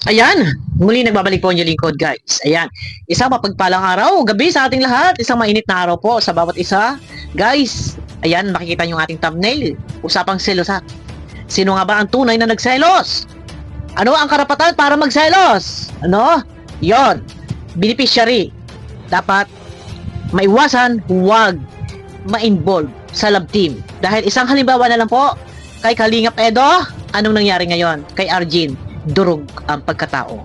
Ayan, muli nagbabalik po ang inyong lingkod, guys. Ayan, isang mapagpalang araw, gabi sa ating lahat, isang mainit na araw po sa bawat isa. Guys, ayan, makikita niyo ang ating thumbnail, usapang selosa. Sino nga ba ang tunay na nagselos? Ano ang karapatan para magselos? Ano? Yon, beneficiary. Dapat maiwasan, huwag ma-involve sa love team. Dahil isang halimbawa na lang po, kay Kalingap Edo, anong nangyari ngayon? Kay Arjin, durog ang pagkatao.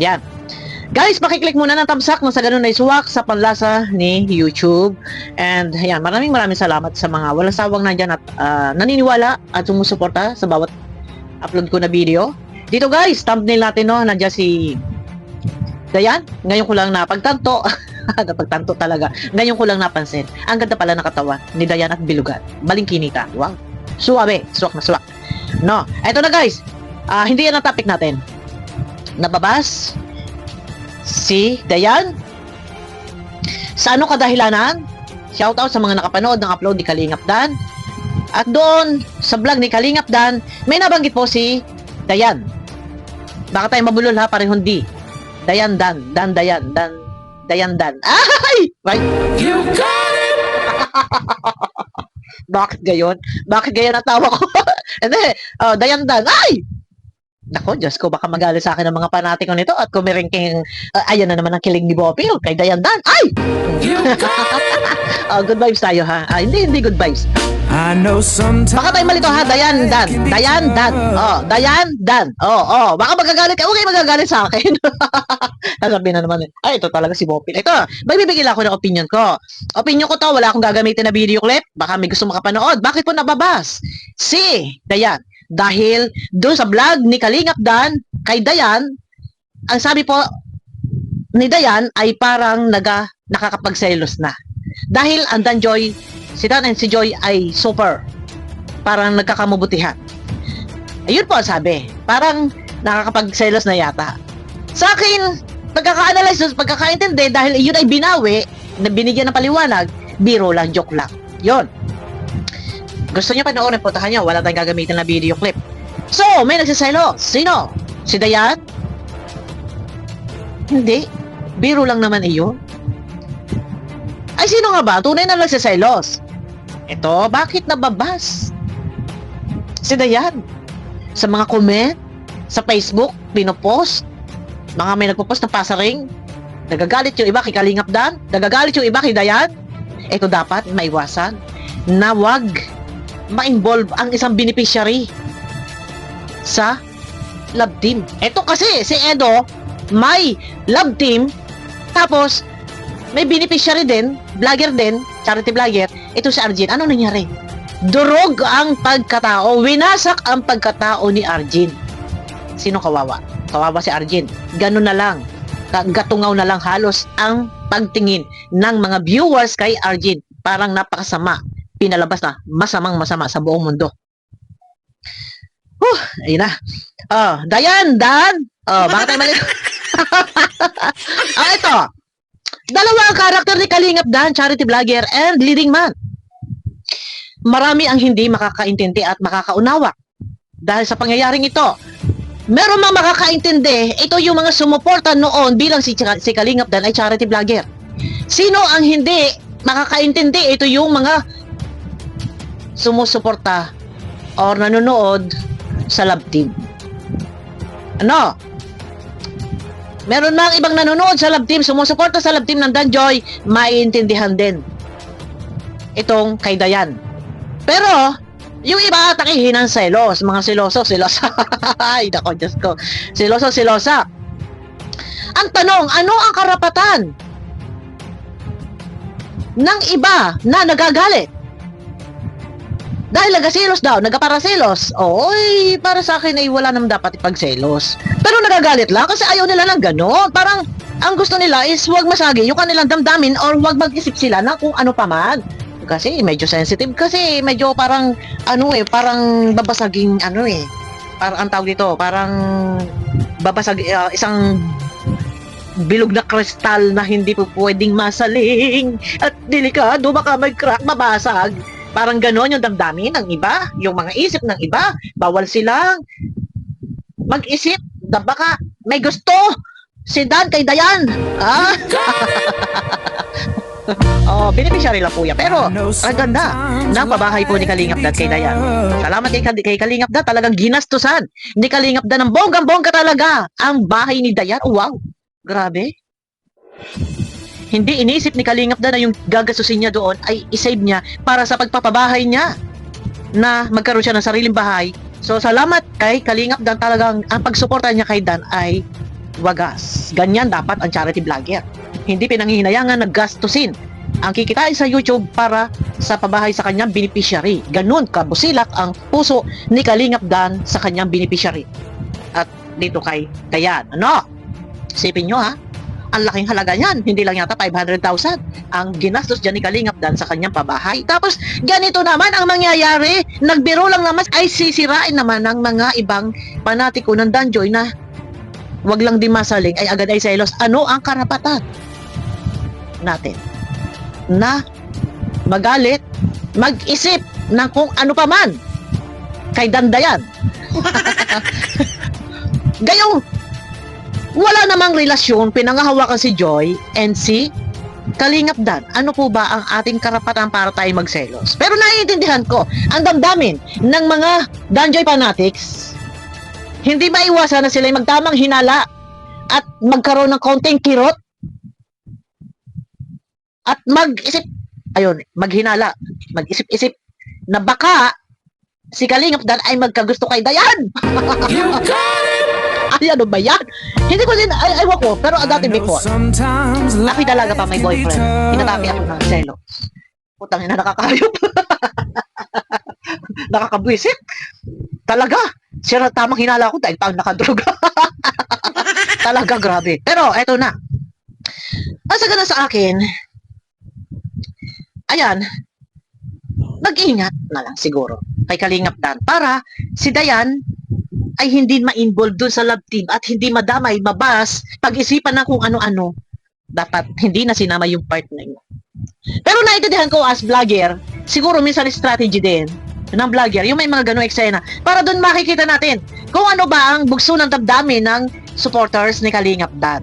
Yan. Guys, pakiclick muna ng thumbs up kung sa ganun ay suwak sa panlasa ni YouTube. And ayan, maraming salamat sa mga walang sawang nandyan at naniniwala at sumusuporta sa bawat upload ko na video. Dito guys, thumbnail natin, no, nandiyan si Dayan. Ngayon ko lang napagtanto. Napagtanto talaga. Ngayon ko lang napansin. Ang ganda pala ng katawan ni Dayan at Bilugan. Balingkinita. Wow. Suwabe. Suwak na suwak. No. Eto na guys. Hindi yan ang topic natin. Nababas si Dayan sa ano kadahilanan. Shoutout sa mga nakapanood ng upload ni Kalingap Dan. At doon sa vlog ni Kalingap Dan, may nabanggit po si Dayan. Baka tayo mabulol ha, parehong di. Dayan Dan, Dayan Dan. Ay! Right? You got it! Bakit gayon? Bakit gayon ang tawa ko? Hindi, Dayan Dan. Ay! Nako, Diyos ko, baka magalit sa akin ng mga panatiko nito at kumiringking, ayan na naman ang kilig ni Bopil kay Dayan Dan. Ay! Good vibes tayo ha. Hindi good vibes. Baka tayo malito ha, Dayan Dan. Dayan Dan. Baka magagalit ka. Okay, magagalit sa akin. Sasabihin na naman, ay, ito talaga si Bopil. Ito, magbibigil ako ng opinion ko. Opinion ko to, wala akong gagamitin na video clip. Baka may gusto makapanood. Bakit po nababas? Si Dayan. Dahil doon sa vlog ni Kalingap Dan kay Dayan, ang sabi po ni Dayan ay parang nakakapagselos na. Dahil ang Dan Joy, si Dan and si Joy ay super. Parang nagkakamubutihan. Ayun po ang sabi. Parang nakakapagselos na yata. Sa akin, pagkaka-analyze, pagkakaintindi, dahil yun ay binawi, na binigyan ng paliwanag, biro lang, joke lang. Yun. Gusto niyo panoorin, puntahan niyo. Wala tayong gagamitin na video clip. So, may nagsiselo. Sino? Si Dayan? Hindi. Biro lang naman iyon. Ay, sino nga ba? Tunay na nagsiselos. Ito, bakit nababas? Si Dayan. Sa mga comment, sa Facebook, pinopost. Mga may nagpo-post ng pasaring. Nagagalit yung iba kay Kalingap Dan. Nagagalit yung iba kay Dayan. Ito dapat maiwasan na wag ma-involve ang isang beneficiary sa love team. Ito kasi si Edo may love team, tapos may beneficiary din, vlogger din, charity vlogger. Ito si Arjin. Ano nangyari? Durog ang pagkatao, winasak ang pagkatao ni Arjin. Sino kawawa? Kawawa si Arjin. Ganun na lang, gatungaw na lang halos ang pagtingin ng mga viewers kay Arjin. Parang napakasama, pinalabas na masama sa buong mundo. Ayun na. Dayan Dan. Bakit tayo mali? Ito. Dalawa ang karakter ni Kalingap Dan, charity vlogger and leading man. Marami ang hindi makakaintindi at makakaunawa. Dahil sa pangyayaring ito, meron mga makakaintindi, ito yung mga sumuporta noon bilang si Kalingap Dan ay charity vlogger. Sino ang hindi makakaintindi? Ito yung mga sumusuporta or nanonood sa love team. Ano? Meron mga ibang nanonood sa love team, sumusuporta sa love team ng Dan Joy, maiintindihan din itong kay Dayan. Pero yung iba atakihin ng selos, mga selosa. Ay, nako, Diyos ko. Selosa. Ang tanong, ano ang karapatan ng iba na nagagalit? Dahil nagasilos daw, nagaparaselos. Oy, para sa akin ay wala naman dapat ipagselos. Pero nagagalit lang kasi ayaw nila ng gano'n. Parang ang gusto nila is huwag masagi yung kanilang damdamin or huwag mag-isip sila na kung ano pa man. Kasi medyo sensitive kasi medyo parang parang babasaging parang ang tawag dito, parang babasag isang bilog na kristal na hindi po pwedeng masaling at delikado, baka mag-crack, mabasag. Parang gano'n yung damdamin ng iba, yung mga isip ng iba. Bawal silang mag-isip na baka may gusto si Dan kay Dayan. Ah? Oh, beneficiary lang po yan. Pero, ang ganda ng pabahay po ni Kalingap Dan kay Dayan. Salamat kay Kalingap Dan. Talagang ginastusan ni Kalingap Dan ng bonggang-bongga talaga ang bahay ni Dayan. Oh, wow. Grabe. Hindi inisip ni Kalingap Dan na yung gagastusin niya doon ay isave niya para sa pagpapabahay niya na magkaroon siya ng sariling bahay. So, salamat kay Kalingap Dan. Talagang ang pagsuporta niya kay Dan ay wagas. Ganyan dapat ang charity vlogger. Hindi pinanghihinayangan na gastusin ang kikitain sa YouTube para sa pabahay sa kanyang beneficiary. Ganun kabusilak ang puso ni Kalingap Dan sa kanyang beneficiary. At dito kay Dayan. Ano? Isipin nyo ha, ang laking halaga niyan. Hindi lang yata 500,000 ang ginastos dyan ni Kalingap Dan sa kanyang pabahay. Tapos ganito naman ang mangyayari. Nagbiro lang naman ay sisirain naman ng mga ibang panatiko ng Danjoy na wag lang di masaling ay agad ay selos. Ano ang karapatan natin na magalit, mag-isip ng kung ano pa man kay Dandayan? Gayong wala namang relasyon pinangahawakan si Joy and si Kalingap Dan. Ano po ba ang ating karapatan para tayo magselos? Pero naiintindihan ko ang damdamin ng mga Danjoy fanatics. Hindi maiwasan na sila magtamang hinala at magkaroon ng konting kirot at mag-isip, ayun, maghinala, mag-isip-isip na baka si Kalingap Dan ay magkagusto kay Dayan. Ay, ano ba yan? Hindi ko din, ay ko, pero dati before, ako talaga pa may boyfriend. Hinatapi ako ng selos. Putang ina, nakakayop. Nakakabwisit. Talaga. Siya tamang hinala ko dahil pang nakadroga. Talaga, grabe. Pero, eto na. Ang sagana sa akin, ayan, mag-ingat na lang siguro kay Kalingap Dan para si Dayan ay hindi ma-involve dun sa love team at hindi madamay, mabas, pag-isipan ng kung ano-ano. Dapat hindi na sinama yung partner niya. Pero naiintindihan ko as vlogger, siguro minsan strategy din ng vlogger, yung may mga ganong eksena, para dun makikita natin kung ano ba ang bugso ng damdamin ng supporters ni Kalingap Dan.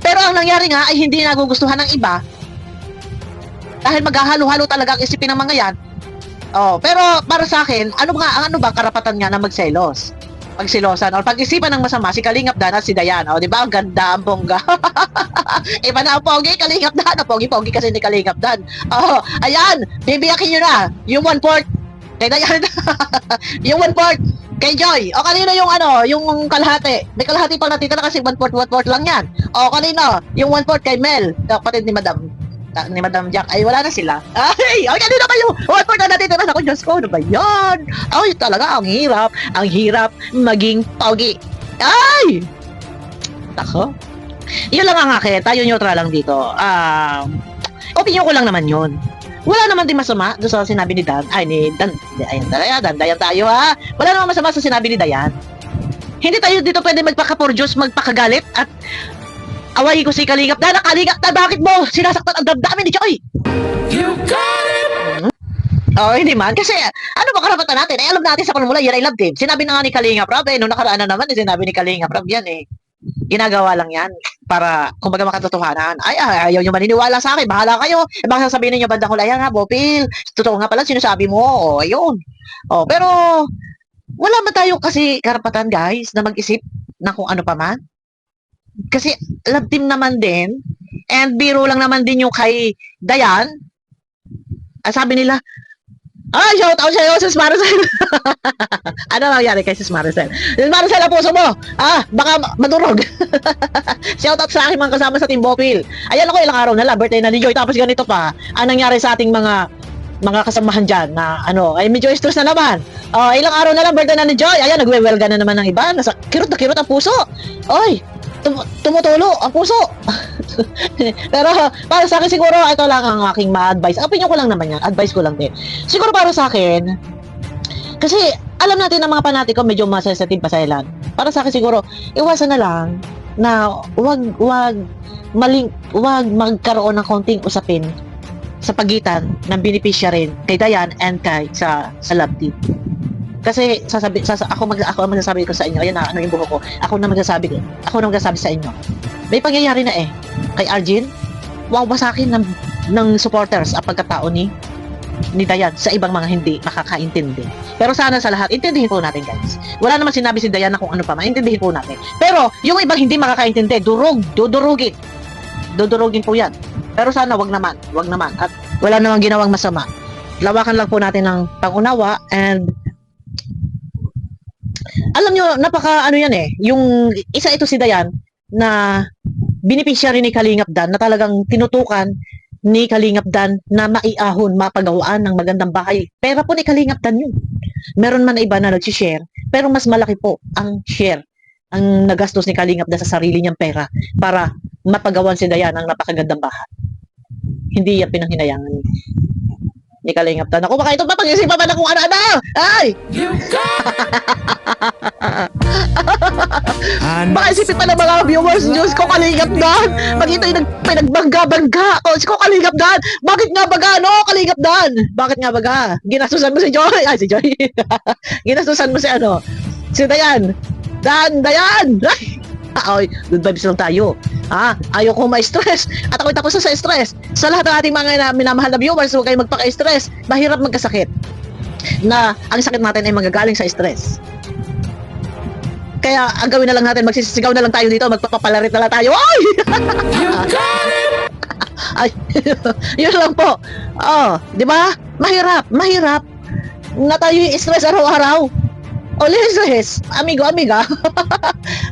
Pero ang nangyari nga ay hindi nagugustuhan ng iba dahil maghahalo-halo talaga ang isipin ng mga yan. Oh, pero para sa akin, ano ba karapatan nga na magselos? Pagsilosan or pag-isipan ng masama si Kalingap Dan at si Dayan. Oh, 'di ba? Ang ganda, ang bongga. Iba na ang pogi, Kalingap Dan. Ang pogi-pogi kasi ni Kalingap Dan. Oh, ayan, bibiyakin niyo na yung 1/4 kay Dayan. Yung 1/4 kay Joy. O kanino yung yung kalahati? May kalahati pa natitira kasi 1/4 lang yan. O kanino? Yung 1/4 kay Mel, kapatid ni Madam Jack. Ay, wala na sila. Ay, kanino ba yung 1/4 na natitira? Ako, Diyos ko, ano ba yan? Ay, talaga, ang hirap maging pogi. Ay! Tako. Yun lang ang akin. Tayo neutral lang dito. Opinion ko lang naman yun. Wala naman din masama doon sa sinabi ni Dan. Ay, ni Dan. Dayan tayo ha. Wala naman masama sa sinabi ni Dayan. Hindi tayo dito pwede magpaka-porjos, magpakagalit at awayin ko si Kalingap Dan. Kalingap Dan, bakit mo sinasaktan ang damdamin ni Joy? You got it! Oh, hindi man. Kasi, ano ba karapatan natin? Alam natin sa panumula, yan ay love team. Sinabi na nga ni Kalingap Rob, nung nakaraan na naman, sinabi ni Kalingap Rob yan ginagawa lang yan para kumbaga makatotohanan. Ay, ayaw nyo maniniwala sa akin, bahala kayo. Baka sasabihin ninyo bandang hula, yan ha, Bopil, totoo nga pala sinasabi mo. O, ayun. O, pero wala ba tayo kasi karapatan, guys, na mag-isip na kung ano pa man? Kasi love team naman din and biro lang naman din yung kay Dayan. Sabi nila, shout out sa'yo, Sis Maricel. Ano nangyari kay Sis Maricel? Sis Maricel, ang puso mo. Baka madurog. Shout out sa aking mga kasama sa Team Bopil. Ayan ako, ilang araw na lang, birthday na ni Joy. Tapos ganito pa, ang nangyari sa ating mga kasamahan dyan na ay medyo stress na naman. Ilang araw na lang, birthday na ni Joy. Ayan, nagwe-welga na naman ng iba. Nasa kirot na kirot ang puso. Oy, tumutulo ang puso. Pero para sa akin siguro ito lang ang aking ma-advise. Opinion ko lang naman yan, advice ko lang din. Siguro para sa akin, kasi alam natin na mga panatiko medyo masensitive pa sa ilan. Para sa akin siguro, iwasan na lang na wag magkaroon ng konting usapin sa pagitan ng beneficiary kay Dayan and kay sa love team. Kasi ako ang magsasabi ko sa inyo. Ayan na, ano yung buhok ko. Ako na magsasabi sa inyo. May pangyayari na kay Arjin. Wow ba sa akin ng supporters ang pagkatao ni Dayan sa ibang mga hindi makakaintindi. Pero sana sa lahat, intindihin po natin guys. Wala naman sinabi si Dayan na kung ano pa, maintindihin po natin. Pero yung ibang hindi makakaintindi, dudurugin po yan. Pero sana wag naman. At wala namang ginawang masama. Lawakan lang po natin ng pangunawa and alam nyo, napaka ano yan yung isa ito si Dayan na beneficiary ni Kalingap Dan na talagang tinutukan ni Kalingap Dan na maiahon, mapagawaan ng magandang bahay. Pera po ni Kalingap Dan yun. Meron man na iba na nag-share, pero mas malaki po ang share, ang nagastos ni Kalingap Dan sa sarili niyang pera para mapagawan si Dayan ng napakagandang bahay. Hindi yan pinanghinayangan ni Kalingap Dan. Ako baka ito mapag-isipan pa na kung ano-ano! Ay! Baka isipin pa ng mga viewers, Diyos ko, Kalingap Dan! Pag ito'y pinagbangga-bangga, o ko, Kalingap Dan! Bakit nga baga, no, Kalingap Dan? Bakit nga baga? Ginastusan mo si Joy! Ay, si Joy! Ginastusan mo si si Dayan! Dayan! Ay, good vibes lang tayo. Ayaw ko ma-stress. At ako'y tapos na sa stress. Sa lahat ng ating mga minamahal na viewers, huwag kayong magpaka-stress. Mahirap magkasakit. Na ang sakit natin ay magagaling sa stress. Kaya ang gawin na lang natin, magsisigaw na lang tayo dito, magpapapalarit na lang tayo. Ay! Ay, yun lang po. Di ba? Mahirap na tayo yung stress araw-araw. Stress, amiga.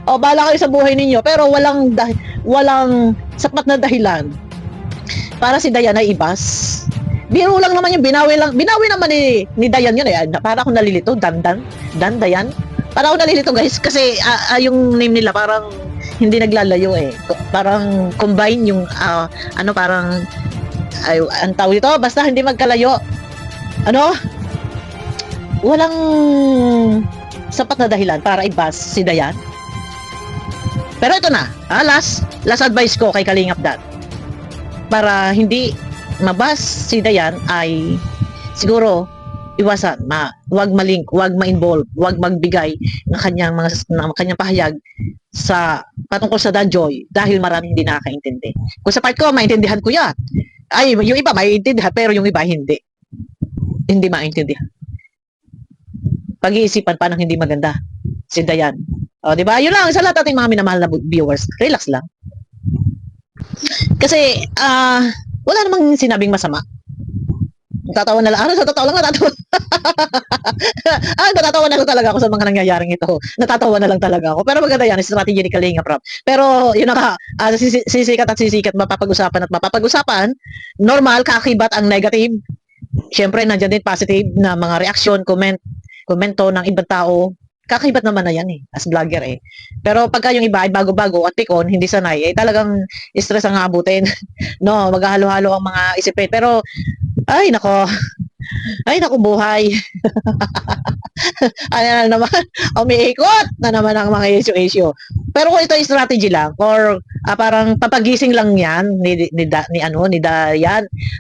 Bahala kayo sa buhay ninyo, pero walang sapat na dahilan para si Dayan ay ibas. Biro lang naman yung binawi naman ni Dayan yun para ako nalilito, Dayan. Para ako nalilito guys, kasi yung name nila parang hindi naglalayo parang combine yung parang ang tawag dito, basta hindi magkalayo. Walang sapat na dahilan para ibas si Dayan. Pero ito na, last advice ko kay Kalingap Dan. Para hindi mabas si Dayan ay siguro iwasan, wag malink, wag ma-involve, wag magbigay ng kanyang pahayag sa patungkol sa Danjoy dahil maraming hindi nakakaintindi. Kung sa part ko, maintindihan ko yan. Ay, yung iba maintindihan, pero yung iba hindi. Hindi maintindihan. Pag-iisipan pa ng hindi maganda si Dayan. Di ba? Yun lang sa lahat ating mga minamahal na viewers. Relax lang. Kasi wala namang sinabing masama. Tatawa na lang. Sa totoo lang natatawa. Natatawa na lang talaga ako sa mga nangyayaring ito. Natatawa na lang talaga ako. Pero maganda yan, strategy ni Kalingap Rap. Pero yun na sisikat, mapapag-usapan. Normal, kaakibat ang negative. Siyempre, nandiyan din positive na mga reaction, komento ng ibang tao. Kakakibat naman na yan as vlogger Pero pagka yung iba ay bago-bago at pikon, hindi sanay, talagang stress ang abutin. No, maghahalo-halo ang mga isipin. Pero, ay nako buhay. Ano na naman, umiikot na naman ang mga issue. Pero kung ito ay strategy lang, or parang papagising lang yan ni Dayan,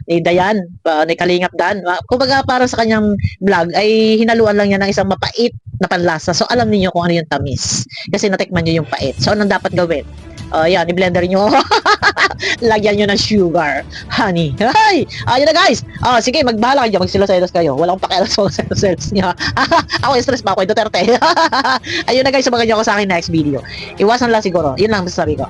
ni Kalingap Dan. Kumbaga para sa kanyang vlog ay hinaluan lang yan ng isang mapait na panlasa. So alam niyo kung ano yung tamis. Kasi natikman niyo yung pait. So anong dapat gawin? Yan, i-blender nyo. Lagyan nyo ng sugar, honey. Ay! Ayun na guys. Sige, magbahala kayo. Magsilos-selos kayo. Wala akong pakialam sa mga selos niya. Ako stress pa ako, Duterte. Ayun na guys, sumagan nyo ako sa akin next video. Iwasan lang siguro. Yun lang masasabi ko.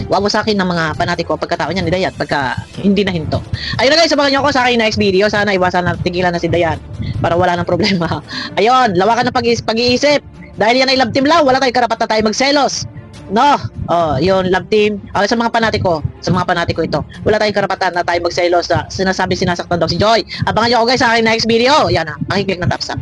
Wag mo sa akin ng mga panatiko pagkatao niya ni Dayan pagka hindi na hinto. Ayun na guys, sumagan nyo ako sa akin next video. Sana iwasan na, tigilan na si Dayan para wala nang problema. Ayun, lawakan ng pag-iisip. Dahil yan ay love team lang, wala tayong karapatan tayo magselos. No, yun, love team. Sa mga panatiko ito. Wala tayong karapatan na tayo magselos sa sinasaktan daw si Joy. Abangan nyo ako guys sa aking next video. Yan pakiclick na thumbs up.